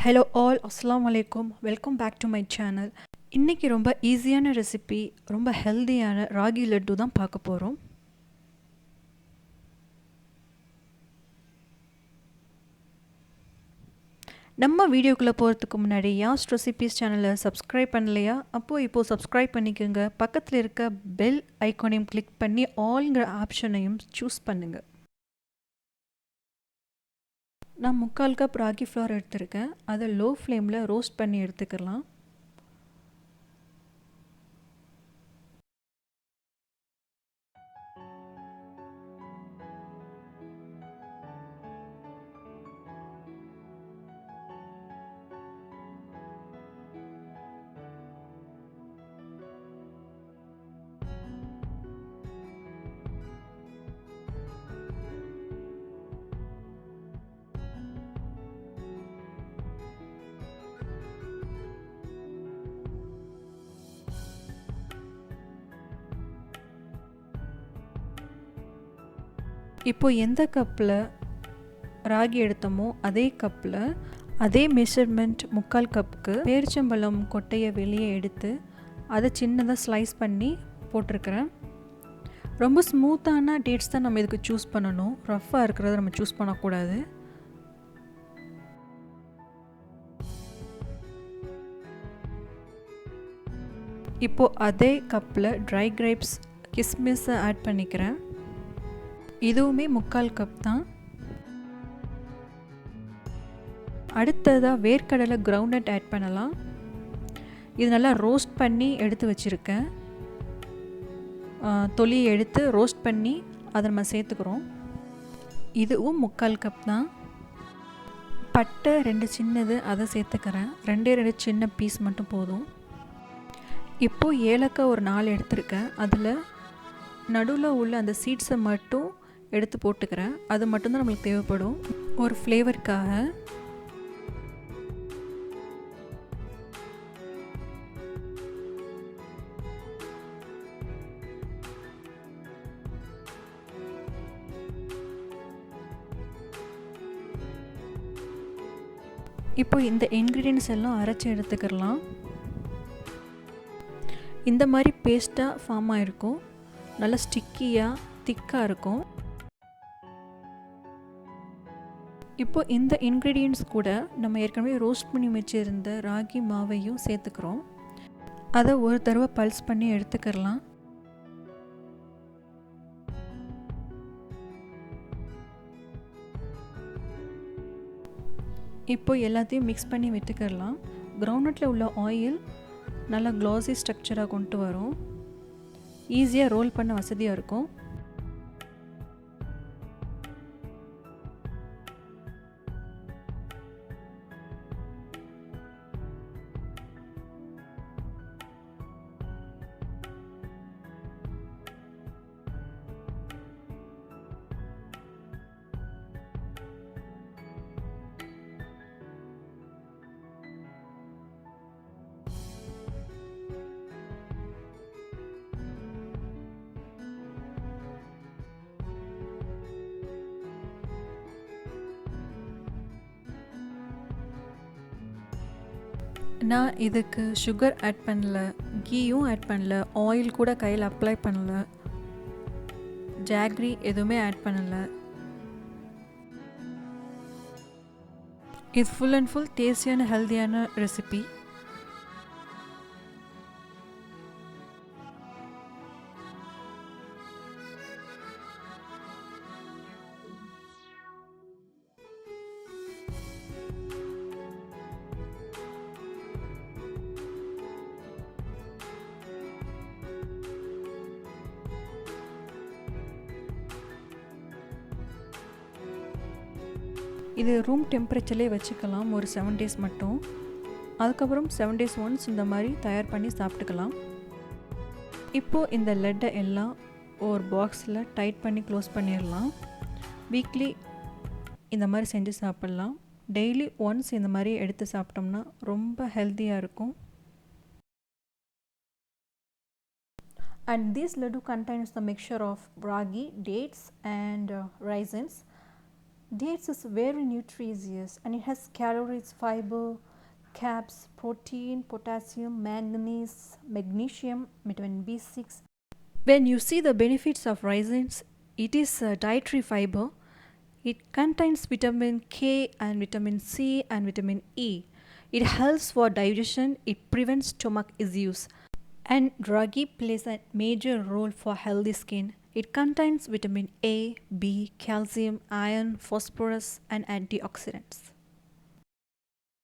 Hello all, Assalamu alaikum. Welcome back to my channel. இன்னைக்கு ரொம்ப ஈஸியான ரெசிபி, ரொம்ப ஹெல்தியான ராகி லட்டு தான் பார்க்க போறோம். நம்ம வீடியோக்குள்ள போறதுக்கு முன்னாடி யாஸ்ட் ரெசிபீஸ் சேனலை சப்ஸ்கிரைப் பண்ணலையா? இப்போ சப்ஸ்கிரைப் பண்ணிக்கோங்க. பக்கத்தில் இருக்க பெல் ஐகானையும் கிளிக் பண்ணி ஆல்ங்கிற ஆப்ஷனையும் சூஸ் பண்ணுங்க. நான் 3/4 கப் ராகி ஃப்ளோர் எடுத்திருக்கேன். அதை லோ ஃப்ளேமில் ரோஸ்ட் பண்ணி எடுத்துக்கலாம். இப்போ எந்த கப்பில் ராகி எடுத்தோமோ அதே கப்பில் அதே மெஷர்மெண்ட் 3/4 கப்புக்கு பேரிச்சம்பழம் கொட்டையை வெளியே எடுத்து அதை சின்னதாக ஸ்லைஸ் பண்ணி போட்டிருக்கிறேன். ரொம்ப ஸ்மூத்தான டேட்ஸ் தான் நம்ம இதுக்கு சூஸ் பண்ணணும். ரஃப்பாக இருக்கிறத நம்ம சூஸ் பண்ணக்கூடாது. இப்போது அதே கப்பில் ட்ரை கிரேப்ஸ் கிஸ்மிஸை ஆட் பண்ணிக்கிறேன். இதுவுமே 3/4 கப் தான். அடுத்ததாக வேர்க்கடலை கிரவுண்ட்நட் ஆட் பண்ணலாம். இது நல்லா ரோஸ்ட் பண்ணி எடுத்து வச்சுருக்கேன். தொலியை எடுத்து ரோஸ்ட் பண்ணி அதை நம்ம சேர்த்துக்கிறோம். இதுவும் 3/4 கப் தான். பட்டை 2 சின்னது அதை சேர்த்துக்கிறேன். 2 சின்ன பீஸ் மட்டும் போதும். இப்போது ஏலக்காய் ஒரு 4 எடுத்துருக்கேன். அதில் நடுவில் உள்ள அந்த சீட்ஸை மட்டும் எடுத்து போட்டுக்கிறேன். அது மட்டும்தான் நம்மளுக்கு தேவைப்படும் ஒரு ஃப்ளேவருக்காக. இப்போ இந்த இன்க்ரீடியன்ட்ஸ் எல்லாம் அரைச்சி எடுத்துக்கலாம். இந்த மாதிரி பேஸ்ட்டாக ஃபார்ம் ஆகிருக்கும். நல்லா ஸ்டிக்கியாக திக்காக இருக்கும். இப்போ இந்த இன்க்ரீடியன்ட்ஸ் கூட நம்ம ஏற்கனவே ரோஸ்ட் பண்ணி வச்சுருந்த ராகி மாவையும் சேர்த்துக்கிறோம். அதை ஒரு தடவை பல்ஸ் பண்ணி எடுத்துக்கலாம். இப்போ எல்லாத்தையும் மிக்ஸ் பண்ணி விட்டுக்கலாம். கிரவுண்ட்நட்டில் உள்ள ஆயில் நல்லா க்ளாஸி ஸ்ட்ரக்சராக கொண்டு வரும். ஈஸியாக ரோல் பண்ண வசதியாக இருக்கும். நான் இதுக்கு சுகர் ஆட் பண்ணல, கீயும் ஆட் பண்ணல, ஆயில் கூட கையில் அப்ளை பண்ணல, ஜாகரி எதுவுமே ஆட் பண்ணலை. இது ஃபுல் அண்ட் ஃபுல் டேஸ்டியான ஹெல்தியான ரெசிபி. இது ரூம் டெம்பரேச்சர்லேயே வச்சுக்கலாம் ஒரு 7 days மட்டும். அதுக்கப்புறம் 7 days ஒன்ஸ் இந்த மாதிரி தயார் பண்ணி சாப்பிட்டுக்கலாம். இப்போது இந்த லட்டை எல்லாம் ஒரு பாக்ஸில் டைட் பண்ணி க்ளோஸ் பண்ணிடலாம். வீக்லி இந்த மாதிரி செஞ்சு சாப்பிட்லாம். டெய்லி ஒன்ஸ் இந்த மாதிரி எடுத்து சாப்பிட்டோம்னா ரொம்ப ஹெல்த்தியாக இருக்கும். And this laddu contains the mixture of ragi, dates and raisins. Dates is very nutritious and it has calories, fiber, carbs, protein, potassium, manganese, magnesium, vitamin B6. When you see the benefits of raisins, it is a dietary fiber. It contains vitamin K and vitamin C and vitamin E. It helps for digestion, it prevents stomach issues. And Ragi plays a major role for healthy skin. It contains vitamin A, B, calcium, iron, phosphorus, and antioxidants.